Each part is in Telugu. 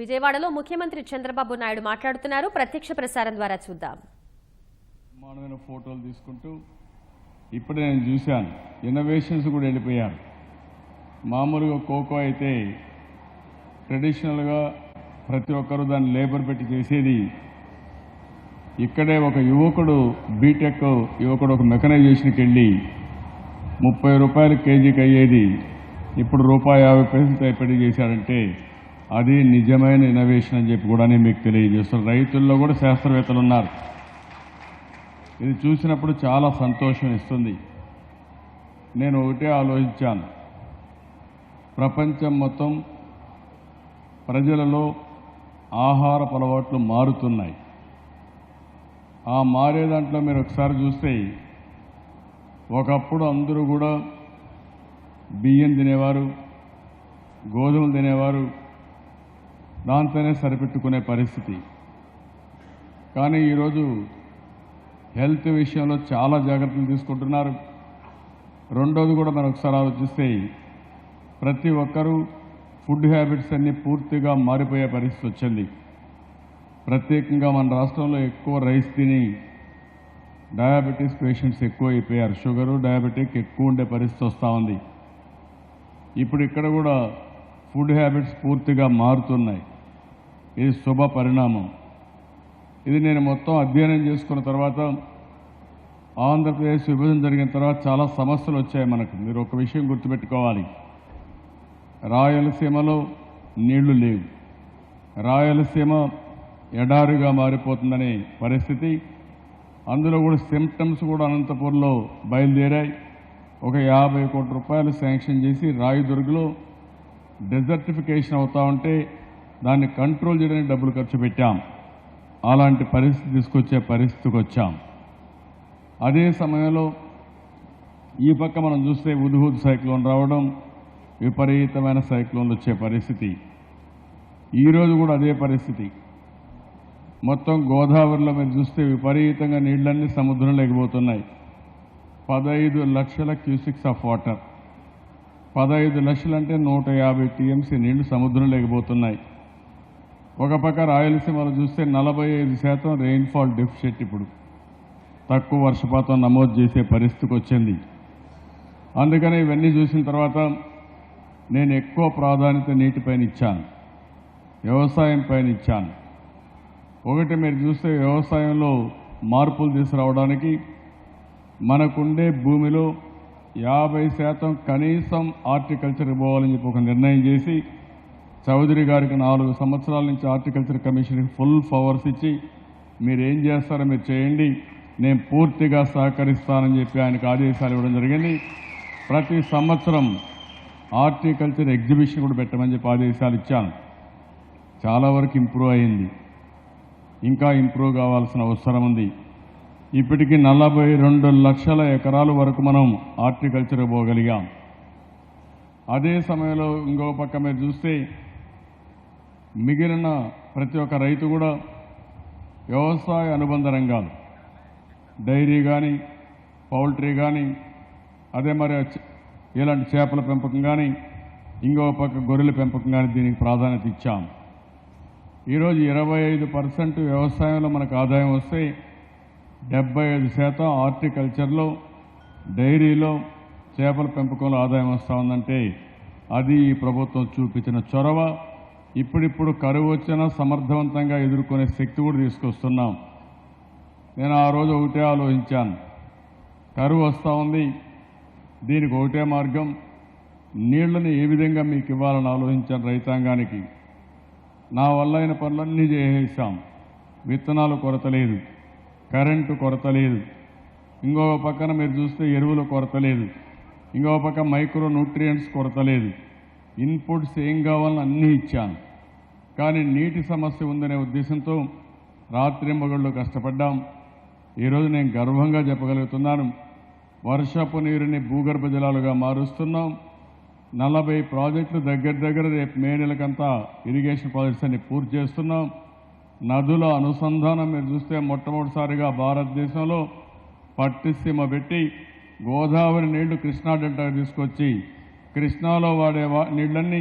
విజయవాడలో ముఖ్యమంత్రి చంద్రబాబు నాయుడు మాట్లాడుతున్నారు. ప్రత్యక్ష ప్రసారం ద్వారా చూద్దాం. మానవైన ఫోటోలు తీసుకుంటూ ఇప్పుడు నేను చూశాను, ఇన్నోవేషన్స్ కూడా వెళ్ళిపోయారు. మామూలుగా కోకో అయితే ట్రెడిషనల్గా ప్రతి ఒక్కరూ దాన్ని లేబర్ పెట్టి చేసేది. ఇక్కడే ఒక యువకుడు బీటెక్ యువకుడు ఒక మెకనైజేషన్కి వెళ్ళి 30 రూపాయలు కేజీకి అయ్యేది ఇప్పుడు ₹50 పెట్టి చేశాడంటే అది నిజమైన ఇన్నోవేషన్ అని చెప్పి కూడా నేను మీకు తెలియజేస్తున్నాను. రైతుల్లో కూడా శాస్త్రవేత్తలు ఉన్నారు. ఇది చూసినప్పుడు చాలా సంతోషం ఇస్తుంది. నేను ఒకటే ఆలోచించాను, ప్రపంచం మొత్తం ప్రజలలో ఆహార అలవాట్లు మారుతున్నాయి. ఆ మారే దాంట్లో మీరు ఒకసారి చూస్తే ఒకప్పుడు అందరూ కూడా బియ్యం తినేవారు, గోధుమలు తినేవారు, దాంతోనే సరిపెట్టుకునే పరిస్థితి. కానీ ఈరోజు హెల్త్ విషయంలో చాలా జాగ్రత్తలు తీసుకుంటున్నారు. రెండోది కూడా మనం ఒకసారి ఆలోచిస్తే ప్రతి ఒక్కరూ ఫుడ్ హ్యాబిట్స్ అన్నీ పూర్తిగా మారిపోయే పరిస్థితి వచ్చింది. ప్రత్యేకంగా మన రాష్ట్రంలో ఎక్కువ రైస్ తిని డయాబెటీస్ పేషెంట్స్ ఎక్కువ అయిపోయారు. షుగరు డయాబెటిక్ ఎక్కువ ఉండే పరిస్థితి వస్తూ ఉంది. ఇప్పుడు ఇక్కడ కూడా ఫుడ్ హ్యాబిట్స్ పూర్తిగా మారుతున్నాయి. ఇది శుభ పరిణామం. ఇది నేను మొత్తం అధ్యయనం చేసుకున్న తర్వాత ఆంధ్రప్రదేశ్ విభజన జరిగిన తర్వాత చాలా సమస్యలు వచ్చాయి మనకు. మీరు ఒక విషయం గుర్తుపెట్టుకోవాలి, రాయలసీమలో నీళ్లు లేవు, రాయలసీమ ఎడారిగా మారిపోతుందనే పరిస్థితి. అందులో కూడా సిమ్టమ్స్ కూడా అనంతపూర్లో బయలుదేరాయి. ఒక 50 కోట్ల రూపాయలు శాంక్షన్ చేసి రాయదుర్గలో డెజర్టిఫికేషన్ అవుతా ఉంటే దాన్ని కంట్రోల్ చేయడానికి డబ్బులు ఖర్చు పెట్టాం. అలాంటి పరిస్థితి తీసుకొచ్చే పరిస్థితికి వచ్చాం. అదే సమయంలో ఈ పక్క మనం చూస్తే హుద్హుద్ సైక్లోన్ రావడం, విపరీతమైన సైక్లోన్లు వచ్చే పరిస్థితి. ఈరోజు కూడా అదే పరిస్థితి. మొత్తం గోదావరిలో మీరు చూస్తే విపరీతంగా నీళ్లన్నీ సముద్రంలో ఎగిపోతున్నాయి. 15 లక్షల క్యూసిక్స్ ఆఫ్ వాటర్, 15 లక్షలు అంటే 150 టీఎంసీ నీళ్లు సముద్రంలో ఎగిపోతున్నాయి. ఒక పక్క రాయలసీమలో చూస్తే 45% రెయిన్ఫాల్ డెఫిషిట్, ఇప్పుడు తక్కువ వర్షపాతం నమోదు చేసే పరిస్థితికి వచ్చింది. అందుకని ఇవన్నీ చూసిన తర్వాత నేను ఎక్కువ ప్రాధాన్యత నీటిపైన ఇచ్చాను, వ్యవసాయం పైన ఇచ్చాను. ఒకటి మీరు చూస్తే వ్యవసాయంలో మార్పులు తీసుకురావడానికి మనకుండే భూమిలో 50% కనీసం హార్టికల్చర్ ఇవ్వాలని చెప్పి ఒక నిర్ణయం చేసి చౌదరి గారికి 4 సంవత్సరాల నుంచి హార్టికల్చర్ కమిషన్కి ఫుల్ పవర్స్ ఇచ్చి మీరు ఏం చేస్తారో మీరు చేయండి, నేను పూర్తిగా సహకరిస్తానని చెప్పి ఆయనకు ఆదేశాలు ఇవ్వడం జరిగింది. ప్రతి సంవత్సరం హార్టికల్చర్ ఎగ్జిబిషన్ కూడా పెట్టమని చెప్పి ఆదేశాలు ఇచ్చాను. చాలా వరకు ఇంప్రూవ్ అయింది, ఇంకా ఇంప్రూవ్ కావాల్సిన అవసరం ఉంది. ఇప్పటికీ 42 లక్షల ఎకరాల వరకు మనం హార్టికల్చర్ ఇవ్వగలిగాం. అదే సమయంలో ఇంకో పక్క మీరు చూస్తే మిగిలిన ప్రతి ఒక్క రైతు కూడా వ్యవసాయ అనుబంధ రంగాలు, డైరీ కానీ, పౌల్ట్రీ కానీ, అదే మరి ఇలాంటి చేపల పెంపకం కానీ, ఇంకో పక్క గొర్రెల పెంపకం కానీ దీనికి ప్రాధాన్యత ఇచ్చాం. ఈరోజు 25% వ్యవసాయంలో మనకు ఆదాయం వస్తే 75% హార్టికల్చర్లో, డైరీలో, చేపల పెంపకంలో ఆదాయం వస్తూ ఉందంటే అది ఈ ప్రభుత్వం చూపించిన చొరవ. ఇప్పుడిప్పుడు కరువు వచ్చినా సమర్థవంతంగా ఎదుర్కొనే శక్తి కూడా తీసుకొస్తున్నాం. నేను ఆ రోజు ఒకటే ఆలోచించాను, కరువు వస్తూ ఉంది, దీనికి ఒకటే మార్గం, నీళ్లను ఏ విధంగా మీకు ఇవ్వాలని ఆలోచించాను రైతాంగానికి. నా వల్ల అయిన పనులన్నీ చేసేసాం. విత్తనాలు కొరత లేదు, కరెంటు కొరత లేదు, ఇంకొక పక్కన మీరు చూస్తే ఎరువుల కొరత లేదు, ఇంకొక పక్క మైక్రో న్యూట్రియంట్స్ కొరత లేదు. ఇన్పుట్స్ ఏం కావాలని అన్నీ ఇచ్చాను. కానీ నీటి సమస్య ఉందనే ఉద్దేశంతో రాత్రింబగళ్ళు కష్టపడ్డాం. ఈరోజు నేను గర్వంగా చెప్పగలుగుతున్నాను, వర్షపు నీరుని భూగర్భ జలాలుగా మారుస్తున్నాం. 40 ప్రాజెక్టులు దగ్గర రేపు మే నెలకంతా ఇరిగేషన్ ప్రాజెక్ట్స్ అన్ని పూర్తి చేస్తున్నాం. నదుల అనుసంధానం మీరు చూస్తే మొట్టమొదటిసారిగా భారతదేశంలో పట్టిసీమ పెట్టి గోదావరి నీళ్లు కృష్ణా డెల్టాకు తీసుకొచ్చి కృష్ణాలో వాడే నీళ్లన్నీ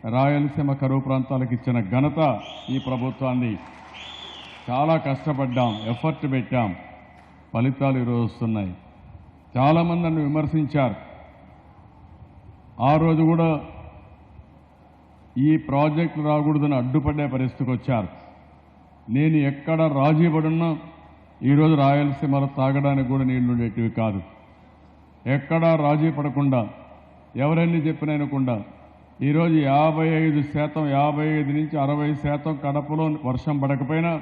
రాయలసీమ కరువు ప్రాంతాలకు ఇచ్చిన ఘనత ఈ ప్రభుత్వాన్ని. చాలా కష్టపడ్డాం, ఎఫర్ట్ పెట్టాం, ఫలితాలు ఈరోజు వస్తున్నాయి. చాలామంది నన్ను విమర్శించారు. ఆ రోజు కూడా ఈ ప్రాజెక్టు రాకూడదని అడ్డుపడే పరిస్థితికి వచ్చారు. నేను ఎక్కడ రాజీ పడున్నా ఈరోజు రాయలసీమలో తాగడానికి కూడా నీళ్లు ఉండేటివి కాదు. ఎక్కడా రాజీ పడకుండా ఎవరెన్ని చెప్పినా వినకుండా ఈరోజు 55% 55 నుంచి 60% కడపలో వర్షం పడకపోయినా